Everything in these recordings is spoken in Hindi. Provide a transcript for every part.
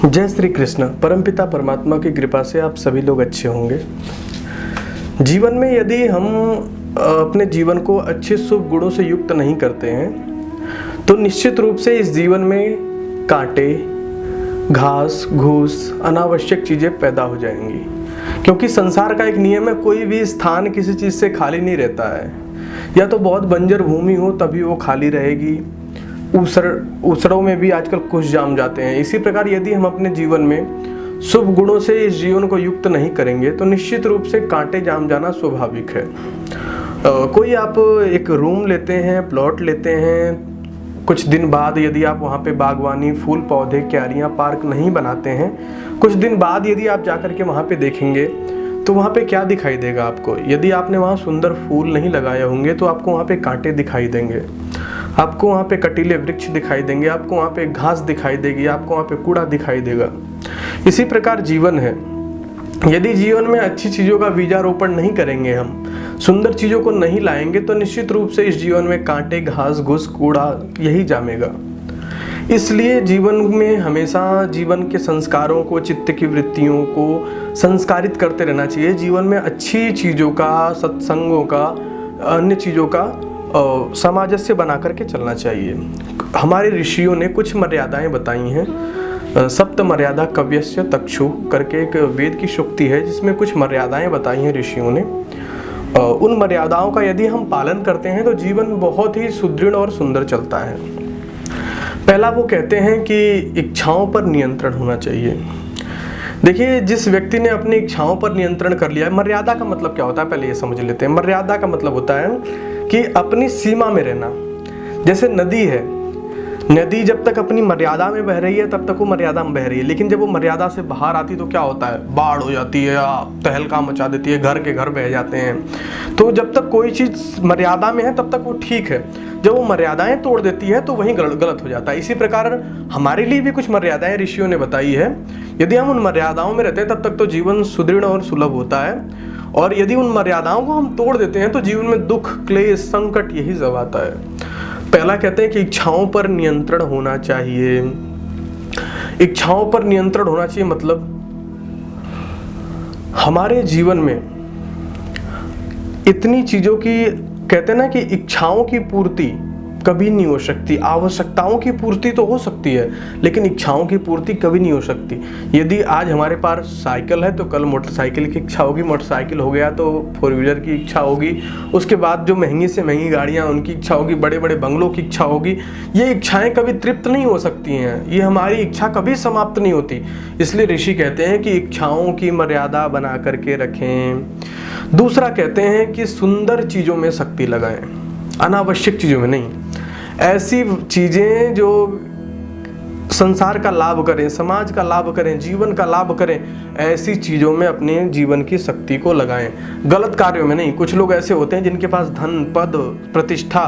जय श्री कृष्ण। परमपिता परमात्मा की कृपा से आप सभी लोग अच्छे होंगे। जीवन में यदि हम अपने जीवन को अच्छे शुभ गुणों से युक्त नहीं करते हैं तो निश्चित रूप से इस जीवन में कांटे, घास, घूस, अनावश्यक चीज़ें पैदा हो जाएंगी। क्योंकि संसार का एक नियम है, कोई भी स्थान किसी चीज़ से खाली नहीं रहता है। या तो बहुत बंजर भूमि हो तभी वो खाली रहेगी। ऊसड़ों में भी आजकल कुछ जाम जाते हैं। इसी प्रकार यदि हम अपने जीवन में शुभ गुणों से इस जीवन को युक्त नहीं करेंगे तो निश्चित रूप से कांटे जाम जाना स्वाभाविक है। कोई आप एक रूम लेते हैं, प्लॉट लेते हैं, कुछ दिन बाद यदि आप वहाँ पे बागवानी, फूल पौधे, क्यारियाँ, पार्क नहीं बनाते हैं, कुछ दिन बाद यदि आप जाकर के वहाँ पे देखेंगे तो वहाँ पे क्या दिखाई देगा आपको? यदि आपने वहाँ सुंदर फूल नहीं लगाए होंगे तो आपको वहाँ पे कांटे दिखाई देंगे, आपको वहाँ पे कटीले वृक्ष दिखाई देंगे, आपको वहाँ पे घास दिखाई देगी, आपको वहाँ पे कूड़ा दिखाई देगा। इसी प्रकार जीवन है। यदि जीवन में अच्छी चीज़ों का बीजारोपण नहीं करेंगे, हम सुंदर चीज़ों को नहीं लाएंगे तो निश्चित रूप से इस जीवन में कांटे, घास, घुस, कूड़ा यही जामेगा। इसलिए जीवन में हमेशा जीवन के संस्कारों को, चित्त की वृत्तियों को संस्कारित करते रहना चाहिए। जीवन में अच्छी चीज़ों का, सत्संगों का, अन्य चीज़ों का सामंजस्य बना करके चलना चाहिए। हमारे ऋषियों ने कुछ मर्यादाएं बताई हैं। सप्त मर्यादा कव्यस्य तक्षु करके एक वेद की सूक्ति है जिसमें कुछ मर्यादाएं बताई हैं ऋषियों ने। उन मर्यादाओं का यदि हम पालन करते हैं तो जीवन बहुत ही सुदृढ़ और सुंदर चलता है। पहला वो कहते हैं कि इच्छाओं पर नियंत्रण होना चाहिए। देखिए, जिस व्यक्ति ने अपनी इच्छाओं पर नियंत्रण कर लिया है, मर्यादा का मतलब क्या होता है पहले ये समझ लेते हैं। मर्यादा का मतलब होता है कि अपनी सीमा में रहना। जैसे नदी है, नदी जब तक अपनी मर्यादा में बह रही है तब तक वो मर्यादा में बह रही है, लेकिन जब वो मर्यादा से बाहर आती तो क्या होता है? बाढ़ हो जाती है, तहलका मचा देती है, घर के घर बह जाते हैं। तो जब तक कोई चीज़ मर्यादा में है तब तक वो ठीक है, जब वो मर्यादाएं तोड़ देती है तो वहीं गलत हो जाता है। इसी प्रकार हमारे लिए भी कुछ मर्यादाएं ऋषियों ने बताई है। यदि हम उन मर्यादाओं में रहते हैं तब तक तो जीवन सुदृढ़ और सुलभ होता है, और यदि उन मर्यादाओं को हम तोड़ देते हैं तो जीवन में दुख, क्लेश, संकट यही सब आता है। पहला कहते हैं कि इच्छाओं पर नियंत्रण होना चाहिए। इच्छाओं पर नियंत्रण होना चाहिए मतलब हमारे जीवन में इतनी चीजों की, कहते हैं ना कि इच्छाओं की पूर्ति कभी नहीं हो सकती। आवश्यकताओं की पूर्ति तो हो सकती है लेकिन इच्छाओं की पूर्ति कभी नहीं हो सकती। यदि आज हमारे पास साइकिल है तो कल मोटरसाइकिल की इच्छा होगी, मोटरसाइकिल हो गया तो फोर व्हीलर की इच्छा होगी, उसके बाद जो महंगी से महंगी गाड़ियाँ उनकी इच्छा होगी, बड़े बड़े बंगलों की इच्छा होगी। ये इच्छाएं कभी तृप्त नहीं हो सकती हैं, ये हमारी इच्छा कभी समाप्त नहीं होती। इसलिए ऋषि कहते हैं कि इच्छाओं की मर्यादा बना करके रखें। दूसरा कहते हैं कि सुंदर चीज़ों में शक्ति लगाएं, अनावश्यक चीज़ों में नहीं। ऐसी चीज़ें जो संसार का लाभ करें, समाज का लाभ करें, जीवन का लाभ करें, ऐसी चीज़ों में अपने जीवन की शक्ति को लगाएं, गलत कार्यों में नहीं। कुछ लोग ऐसे होते हैं जिनके पास धन, पद, प्रतिष्ठा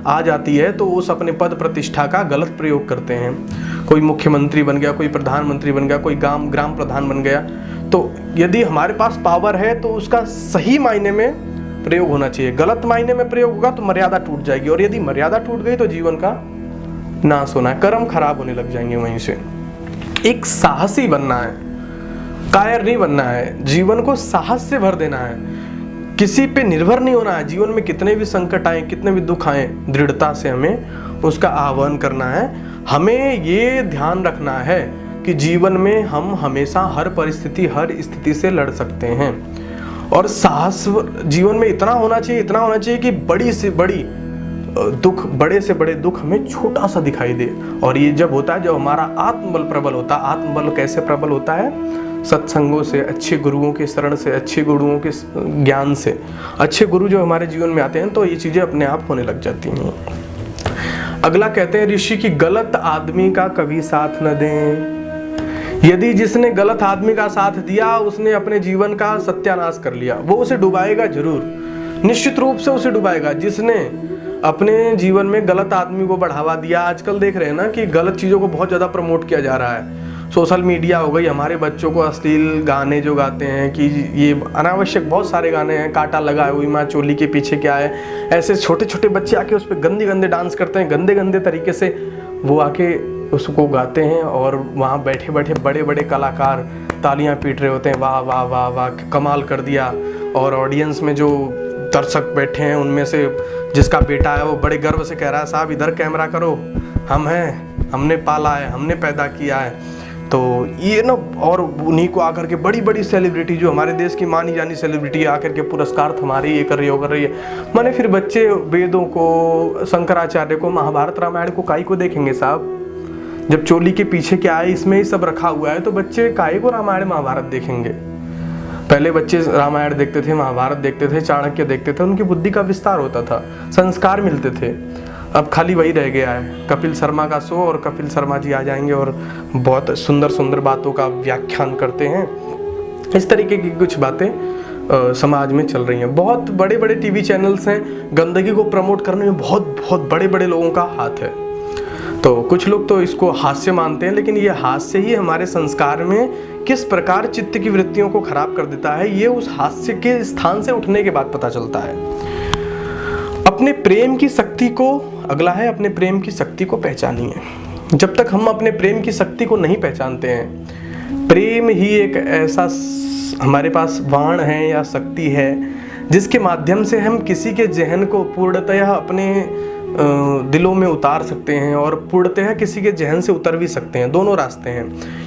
आ जाती है तो उस अपने पद प्रतिष्ठा का गलत प्रयोग करते हैं। कोई मुख्यमंत्री बन गया, कोई प्रधानमंत्री बन गया, कोई ग्राम प्रधान बन गया। तो यदि हमारे पास पावर है तो उसका सही मायने में प्रयोग होना चाहिए। गलत मायने में प्रयोग होगा तो मर्यादा टूट जाएगी, और यदि मर्यादा टूट गई तो जीवन का नाश होना है, कर्म खराब होने लग जाएंगे। वहीं से एक साहसी बनना है, कायर नहीं बनना है। जीवन को साहस से भर देना है, किसी पे निर्भर नहीं होना है। जीवन में कितने भी संकट आए, कितने भी दुख आए, दृढ़ता से हमें उसका आह्वान करना है। हमें ये ध्यान रखना है कि जीवन में हम हमेशा हर परिस्थिति, हर स्थिति से लड़ सकते हैं। और साहस जीवन में इतना होना चाहिए कि बड़ी से बड़ी दुख, बड़े से बड़े दुख हमें छोटा सा दिखाई दे। और ये जब होता है जब हमारा आत्मबल प्रबल होता है। आत्मबल कैसे प्रबल होता है? सत्संगों से, अच्छे गुरुओं के शरण से, अच्छे गुरुओं के ज्ञान से। अच्छे गुरु जो हमारे जीवन में आते हैं तो ये चीज़ें अपने आप होने लग जाती हैं। अगला कहते हैं ऋषि कि गलत आदमी का कभी साथ न दें। यदि जिसने गलत आदमी का साथ दिया उसने अपने जीवन का सत्यानाश कर लिया। वो उसे डुबाएगा जरूर, निश्चित रूप से उसे डुबाएगा। जिसने अपने जीवन में गलत आदमी को बढ़ावा दिया, आजकल देख रहे हैं ना कि गलत चीज़ों को बहुत ज़्यादा प्रमोट किया जा रहा है। सोशल मीडिया हो गई, हमारे बच्चों को अश्लील गाने जो गाते हैं कि ये अनावश्यक बहुत सारे गाने हैं, कांटा लगाए हुई माँ चोली के पीछे क्या है, ऐसे छोटे छोटे बच्चे आके उस पर गंदे गंदे डांस करते हैं, गंदे गंदे तरीके से वो आके उसको गाते हैं और वहाँ बैठे बैठे बड़े बड़े कलाकार तालियां पीट रहे होते हैं, वाह वाह वाह वाह कमाल कर दिया। और ऑडियंस में जो दर्शक बैठे हैं उनमें से जिसका बेटा है वो बड़े गर्व से कह रहा है, साहब इधर कैमरा करो, हम हैं, हमने पाला है, हमने पैदा किया है। तो ये ना, और उन्हीं को आकर के बड़ी बड़ी सेलिब्रिटी, जो हमारे देश की मानी जानी सेलिब्रिटी आकर के पुरस्कार हमारे ये कर रही है, वो कर रही है। माने फिर बच्चे वेदों को, शंकराचार्य को, महाभारत रामायण को काई को देखेंगे साहब? जब चोली के पीछे क्या है इसमें ही सब रखा हुआ है, तो बच्चे काहे को रामायण महाभारत देखेंगे? पहले बच्चे रामायण देखते थे, महाभारत देखते थे, चाणक्य देखते थे, उनकी बुद्धि का विस्तार होता था, संस्कार मिलते थे। अब खाली वही रह गया है, कपिल शर्मा का शो, और कपिल शर्मा जी आ जाएंगे और बहुत सुंदर सुंदर बातों का व्याख्यान करते हैं। इस तरीके की कुछ बातें समाज में चल रही हैं। बहुत बड़े बड़े टीवी चैनल्स हैं, गंदगी को प्रमोट करने में बहुत बहुत बड़े बड़े लोगों का हाथ है। तो कुछ लोग तो इसको हास्य मानते हैं, लेकिन ये हास्य ही हमारे संस्कार में किस प्रकार चित्त की वृत्तियों को खराब कर देता है, ये उस हास्य के स्थान से उठने के बाद पता चलता है। अपने प्रेम की शक्ति को, अगला है अपने प्रेम की शक्ति को पहचानिए। जब तक हम अपने प्रेम की शक्ति को नहीं पहचानते हैं, प्रेम ही एक ऐसा हमारे पास वाण है या शक्ति है जिसके माध्यम से हम किसी के जहन को पूर्णतः अपने दिलों में उतार सकते हैं और पूर्णतः किसी के जहन से उतर भी सकते हैं। दोनों रास्ते हैं।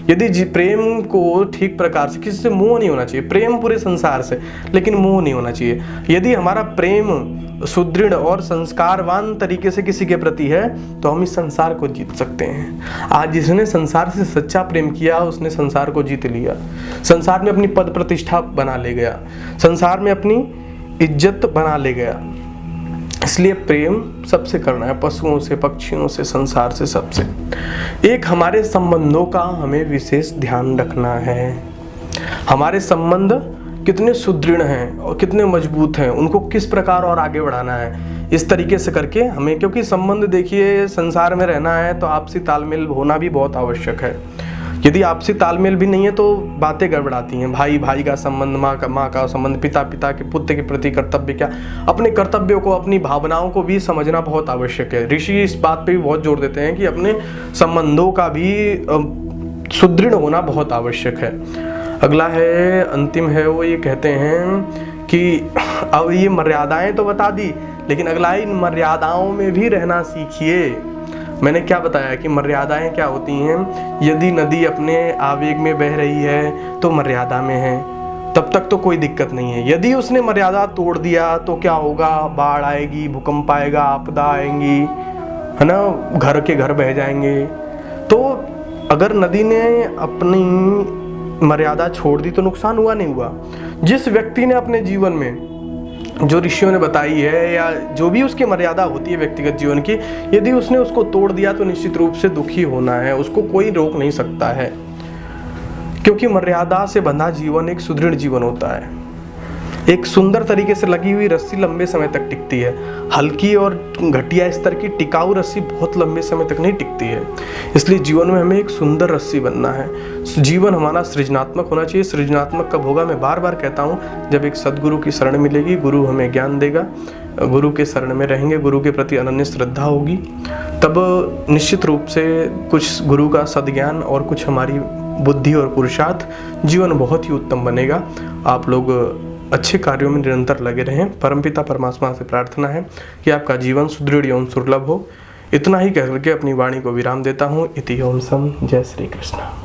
यदि प्रेम को ठीक प्रकार से, किसी से मोह नहीं होना चाहिए, प्रेम पूरे संसार से, लेकिन मोह नहीं होना चाहिए। यदि हमारा प्रेम सुदृढ़ और संस्कारवान तरीके से किसी के प्रति है तो हम इस संसार को जीत सकते हैं। आज जिसने संसार से सच्चा प्रेम किया उसने संसार को जीत लिया, संसार में अपनी पद प्रतिष्ठा बना ले गया, संसार में अपनी इज्जत बना ले गया। इसलिए प्रेम सबसे करना है, पशुओं से, पक्षियों से, संसार से, सबसे। एक हमारे संबंधों का हमें विशेष ध्यान रखना है। हमारे संबंध कितने सुदृढ़ हैं और कितने मजबूत हैं, उनको किस प्रकार और आगे बढ़ाना है, इस तरीके से करके हमें, क्योंकि संबंध देखिए संसार में रहना है तो आपसी तालमेल होना भी बहुत आवश्यक है। यदि आपसी तालमेल भी नहीं है तो बातें गड़बड़ाती हैं। भाई भाई का संबंध, माँ का संबंध, पिता पिता के पुत्र के प्रति कर्तव्य, क्या अपने कर्तव्यों को, अपनी भावनाओं को भी समझना बहुत आवश्यक है। ऋषि इस बात पे भी बहुत जोर देते हैं कि अपने संबंधों का भी सुदृढ़ होना बहुत आवश्यक है। अगला है, अंतिम है, वो ये कहते हैं कि अब ये मर्यादाएं तो बता दी, लेकिन अगला है, इन मर्यादाओं में भी रहना सीखिए। मैंने क्या बताया कि मर्यादाएं क्या होती हैं? यदि नदी अपने आवेग में बह रही है तो मर्यादा में है, तब तक तो कोई दिक्कत नहीं है। यदि उसने मर्यादा तोड़ दिया तो क्या होगा? बाढ़ आएगी, भूकंप आएगा, आपदा आएंगी, है ना, घर के घर बह जाएंगे। तो अगर नदी ने अपनी मर्यादा छोड़ दी तो नुकसान हुआ नहीं हुआ? जिस व्यक्ति ने अपने जीवन में, जो ऋषियों ने बताई है या जो भी उसकी मर्यादा होती है व्यक्तिगत जीवन की, यदि उसने उसको तोड़ दिया तो निश्चित रूप से दुखी होना है, उसको कोई रोक नहीं सकता है। क्योंकि मर्यादा से बंधा जीवन एक सुदृढ़ जीवन होता है। एक सुंदर तरीके से लगी हुई रस्सी लंबे समय तक टिकती है, हल्की और घटिया स्तर की टिकाऊ रस्सी बहुत लंबे समय तक नहीं टिकती है। इसलिए जीवन में हमें एक सुंदर रस्सी बनना है। जीवन हमारा सृजनात्मक होना चाहिए। सृजनात्मक कब होगा? मैं बार बार कहता हूँ, जब एक सदगुरु की शरण मिलेगी, गुरु हमें ज्ञान देगा, गुरु के शरण में रहेंगे, गुरु के प्रति अनन्य श्रद्धा होगी, तब निश्चित रूप से कुछ गुरु का सद्ज्ञान और कुछ हमारी बुद्धि और पुरुषार्थ, जीवन बहुत ही उत्तम बनेगा। आप लोग अच्छे कार्यों में निरंतर लगे रहें। परमपिता परमात्मा से प्रार्थना है कि आपका जीवन सुदृढ़ एवं सुलभ हो। इतना ही कहकर के अपनी वाणी को विराम देता हूँ। इति ओम सम। जय श्री कृष्ण।